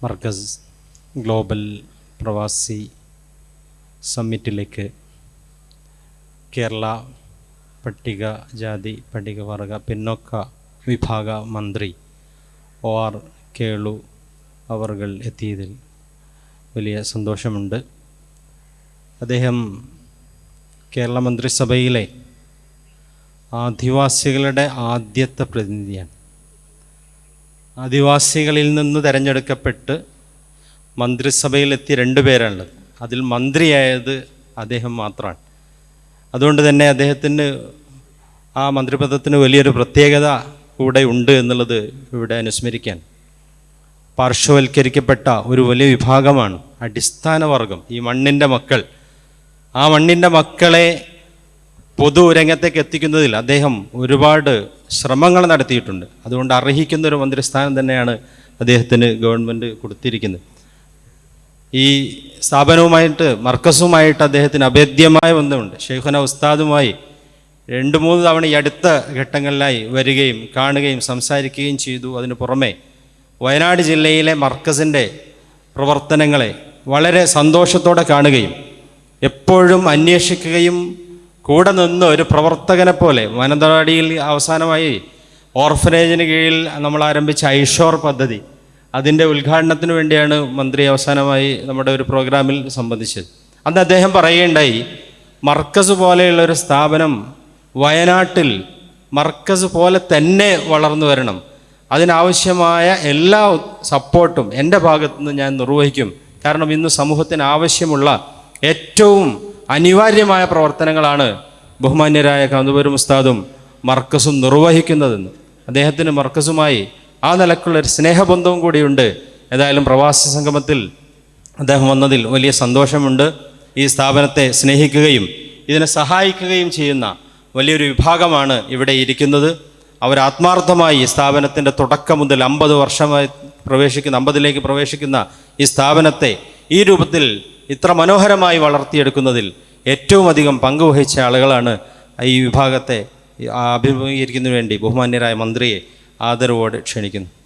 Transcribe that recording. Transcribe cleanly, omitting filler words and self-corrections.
Markaz global പ്രവാസി സമ്മിറ്റിലേക്ക് കേരള പട്ടികജാതി പട്ടികവർഗ പിന്നോക്ക വിഭാഗ മന്ത്രി OR കേളു അവർകൾ എത്തിയതിൽ വലിയ സന്തോഷമുണ്ട്. അദ്ദേഹം കേരള മന്ത്രിസഭയിലെ ആദിവാസികളുടെ ആദ്യത്തെ പ്രതിനിധിയാണ്. ആദിവാസികളിൽ നിന്ന് തിരഞ്ഞെടുക്കപ്പെട്ട് മന്ത്രിസഭയിലെത്തി 2 പേരാണുള്ളത്. അതിൽ മന്ത്രിയായത് അദ്ദേഹം മാത്രമാണ്. അതുകൊണ്ട് തന്നെ അദ്ദേഹത്തിന് ആ മന്ത്രിപദത്തിന് വലിയൊരു പ്രത്യേകത കൂടെ ഉണ്ട് എന്നുള്ളത് ഇവിടെ അനുസ്മരിക്കാൻ. പാർശ്വവൽക്കരിക്കപ്പെട്ട ഒരു വലിയ വിഭാഗമാണ് അടിസ്ഥാന വർഗം, ഈ മണ്ണിൻ്റെ മക്കൾ. ആ മണ്ണിൻ്റെ മക്കളെ പൊതുരംഗത്തേക്ക് എത്തിക്കുന്നതിൽ അദ്ദേഹം ഒരുപാട് ശ്രമങ്ങൾ നടത്തിയിട്ടുണ്ട്. അതുകൊണ്ട് അർഹിക്കുന്നൊരു മന്ത്രിസ്ഥാനം തന്നെയാണ് അദ്ദേഹത്തിന് ഗവൺമെൻറ് കൊടുത്തിരിക്കുന്നത്. ഈ സ്ഥാപനവുമായിട്ട് മർക്കസുമായിട്ട് അദ്ദേഹത്തിന് അഭേദ്യമായ ബന്ധമുണ്ട്. ഷെയ്ഖുന ഉസ്താദുമായി 2-3 തവണ ഈ അടുത്ത ഘട്ടങ്ങളിലായി വരികയും കാണുകയും സംസാരിക്കുകയും ചെയ്തു. അതിന് പുറമെ വയനാട് ജില്ലയിലെ മർക്കസിൻ്റെ പ്രവർത്തനങ്ങളെ വളരെ സന്തോഷത്തോടെ കാണുകയും എപ്പോഴും അന്വേഷിക്കുകയും കൂടെ നിന്ന് ഒരു പ്രവർത്തകനെ പോലെ മാനന്തവാടിയിൽ അവസാനമായി ഓർഫനേജിന് കീഴിൽ നമ്മൾ ആരംഭിച്ച ഐഷോർ പദ്ധതി, അതിൻ്റെ ഉദ്ഘാടനത്തിന് വേണ്ടിയാണ് മന്ത്രി അവസാനമായി നമ്മുടെ ഒരു പ്രോഗ്രാമിൽ സംബന്ധിച്ചത്. അന്ന് അദ്ദേഹം പറയുകയുണ്ടായി, മർക്കസ് പോലെയുള്ളൊരു സ്ഥാപനം വയനാട്ടിൽ മർക്കസ് പോലെ തന്നെ വളർന്നു വരണം, അതിനാവശ്യമായ എല്ലാ സപ്പോർട്ടും എൻ്റെ ഭാഗത്തുനിന്ന് ഞാൻ നിർവഹിക്കും. കാരണം ഇന്ന് സമൂഹത്തിന് ആവശ്യമുള്ള ഏറ്റവും അനിവാര്യമായ പ്രവർത്തനങ്ങളാണ് ബഹുമാന്യരായ കാന്തപുരം ഉസ്താദും മർക്കസും നിർവഹിക്കുന്നതെന്ന്. അദ്ദേഹത്തിന് മർക്കസുമായി ആ നിലക്കുള്ളൊരു സ്നേഹബന്ധവും കൂടിയുണ്ട്. ഏതായാലും പ്രവാസി സംഗമത്തിൽ അദ്ദേഹം വന്നതിൽ വലിയ സന്തോഷമുണ്ട്. ഈ സ്ഥാപനത്തെ സ്നേഹിക്കുകയും ഇതിനെ സഹായിക്കുകയും ചെയ്യുന്ന വലിയൊരു വിഭാഗമാണ് ഇവിടെ ഇരിക്കുന്നത്. അവർ ആത്മാർത്ഥമായി ഈ സ്ഥാപനത്തിൻ്റെ തുടക്കം മുതൽ 50 വർഷമായി 50ലേക്ക് പ്രവേശിക്കുന്ന ഈ സ്ഥാപനത്തെ ഈ രൂപത്തിൽ ഇത്ര മനോഹരമായി വളർത്തിയെടുക്കുന്നതിൽ ഏറ്റവും അധികം പങ്കുവഹിച്ച ആളുകളാണ്. ഈ വിഭാഗത്തെ അഭിമുഖീകരിക്കുന്നതിന് വേണ്ടി ബഹുമാന്യരായ മന്ത്രിയെ ആദരവോടെ ക്ഷണിക്കുന്നു.